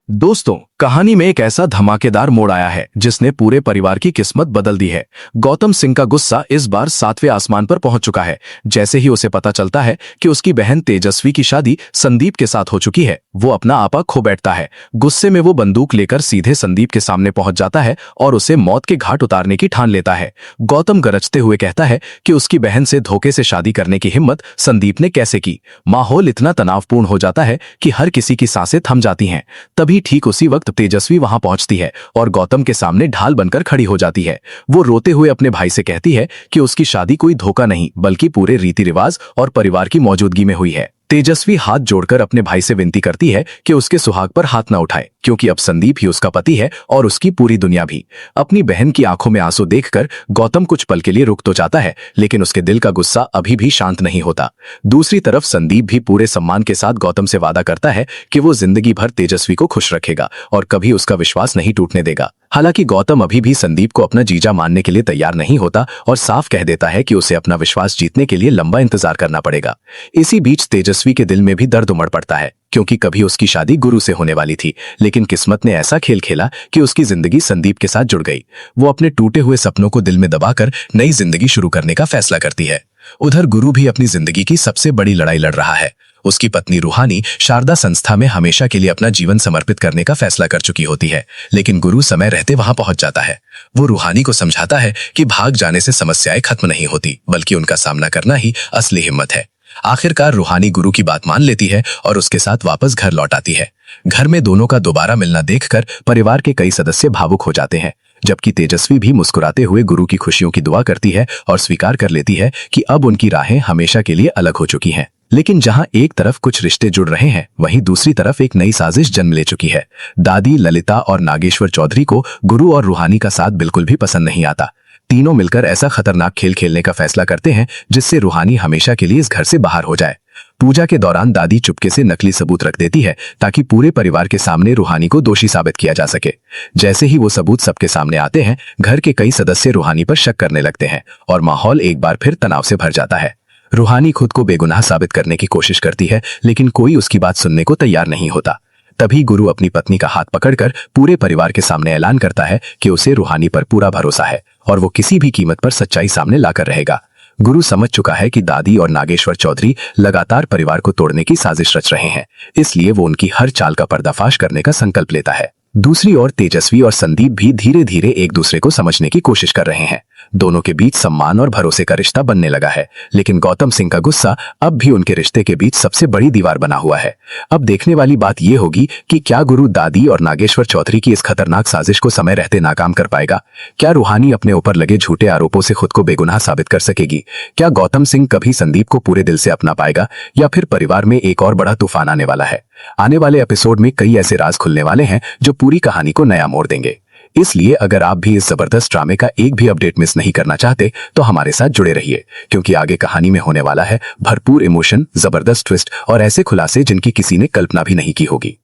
दोस्तों, कहानी में एक ऐसा धमाकेदार मोड़ आया है जिसने पूरे परिवार की किस्मत बदल दी है। गौतम सिंह का गुस्सा इस बार 7वें आसमान पर पहुंच चुका है। जैसे ही उसे पता चलता है कि उसकी बहन तेजस्वी की शादी संदीप के साथ हो चुकी है, वो अपना आपा खो बैठता है। गुस्से में वो बंदूक लेकर सीधे संदीप के सामने पहुंच जाता है और उसे मौत के घाट उतारने की ठान लेता है। गौतम गरजते हुए कहता है कि उसकी बहन से धोखे से शादी करने की हिम्मत संदीप ने कैसे की। माहौल इतना तनावपूर्ण हो जाता है कि हर किसी की सांसें थम जाती हैं। तभी ठीक उसी वक्त तेजस्वी वहां पहुंचती है और गौतम के सामने ढाल बनकर खड़ी हो जाती है। वो रोते हुए अपने भाई से कहती है कि उसकी शादी कोई धोखा नहीं बल्कि पूरे रीति रिवाज और परिवार की मौजूदगी में हुई है। तेजस्वी हाथ जोड़कर अपने भाई से विनती करती है कि उसके सुहाग पर हाथ न उठाए, क्योंकि अब संदीप ही उसका पति है और उसकी पूरी दुनिया भी। अपनी बहन की आंखों में आंसू देखकर गौतम कुछ पल के लिए रुक तो जाता है, लेकिन उसके दिल का गुस्सा अभी भी शांत नहीं होता। दूसरी तरफ संदीप भी पूरे सम्मान के साथ गौतम से वादा करता है कि वो जिंदगी भर तेजस्वी को खुश रखेगा और कभी उसका विश्वास नहीं टूटने देगा। हालांकि गौतम अभी भी संदीप को अपना जीजा मानने के लिए तैयार नहीं होता और साफ कह देता है कि उसे अपना विश्वास जीतने के लिए लंबा इंतजार करना पड़ेगा। इसी बीच तेजस्वी के दिल में भी दर्द उमड़ पड़ता है, क्योंकि कभी उसकी शादी गुरु से होने वाली थी, लेकिन किस्मत ने ऐसा खेल खेला कि उसकी जिंदगी संदीप के साथ जुड़ गई। वो अपने टूटे हुए सपनों को दिल में दबाकर नई जिंदगी शुरू करने का फैसला करती है। उधर गुरु भी अपनी जिंदगी की सबसे बड़ी लड़ाई लड़ रहा है। उसकी पत्नी रूहानी शारदा संस्था में हमेशा के लिए अपना जीवन समर्पित करने का फैसला कर चुकी होती है, लेकिन गुरु समय रहते वहां पहुंच जाता है। वो रूहानी को समझाता है कि भाग जाने से समस्याएं खत्म नहीं होती, बल्कि उनका सामना करना ही असली हिम्मत है। आखिरकार रूहानी गुरु की बात मान लेती है और उसके साथ वापस घर लौट आती है। घर में दोनों का दोबारा मिलना देखकर परिवार के कई सदस्य भावुक हो जाते हैं, जबकि तेजस्वी भी मुस्कुराते हुए गुरु की खुशियों की दुआ करती है और स्वीकार कर लेती है कि अब उनकी राहें हमेशा के लिए अलग हो चुकी हैं। लेकिन जहां एक तरफ कुछ रिश्ते जुड़ रहे हैं, वहीं दूसरी तरफ एक नई साजिश जन्म ले चुकी है। दादी ललिता और नागेश्वर चौधरी को गुरु और रूहानी का साथ बिल्कुल भी पसंद नहीं आता। तीनों मिलकर ऐसा खतरनाक खेल खेलने का फैसला करते हैं जिससे रूहानी हमेशा के लिए इस घर से बाहर हो जाए। पूजा के दौरान दादी चुपके से नकली सबूत रख देती है ताकि पूरे परिवार के सामने रूहानी को दोषी साबित किया जा सके। जैसे ही वो सबूत सबके सामने आते हैं, घर के कई सदस्य रूहानी पर शक करने लगते हैं और माहौल एक बार फिर तनाव से भर जाता है। रूहानी खुद को बेगुनाह साबित करने की कोशिश करती है, लेकिन कोई उसकी बात सुनने को तैयार नहीं होता। तभी गुरु अपनी पत्नी का हाथ पकड़कर पूरे परिवार के सामने ऐलान करता है कि उसे रूहानी पर पूरा भरोसा है और वो किसी भी कीमत पर सच्चाई सामने लाकर रहेगा। गुरु समझ चुका है कि दादी और नागेश्वर चौधरी लगातार परिवार को तोड़ने की साजिश रच रहे हैं, इसलिए वो उनकी हर चाल का पर्दाफाश करने का संकल्प लेता है। दूसरी ओर तेजस्वी और संदीप भी धीरे धीरे एक दूसरे को समझने की कोशिश कर रहे हैं। दोनों के बीच सम्मान और भरोसे का रिश्ता बनने लगा है, लेकिन गौतम सिंह का गुस्सा अब भी उनके रिश्ते के बीच सबसे बड़ी दीवार बना हुआ है। अब देखने वाली बात यह होगी कि क्या गुरु दादी और नागेश्वर चौधरी की इस खतरनाक साजिश को समय रहते नाकाम कर पाएगा? क्या रूहानी अपने ऊपर लगे झूठे आरोपों से खुद को बेगुनाह साबित कर सकेगी? क्या गौतम सिंह कभी संदीप को पूरे दिल से अपना पाएगा, या फिर परिवार में एक और बड़ा तूफान आने वाला है? आने वाले एपिसोड में कई ऐसे राज खुलने वाले हैं जो पूरी कहानी को नया मोड़ देंगे। इसलिए अगर आप भी इस जबरदस्त ड्रामे का एक भी अपडेट मिस नहीं करना चाहते तो हमारे साथ जुड़े रहिए, क्योंकि आगे कहानी में होने वाला है भरपूर इमोशन, जबरदस्त ट्विस्ट और ऐसे खुलासे जिनकी किसी ने कल्पना भी नहीं की होगी।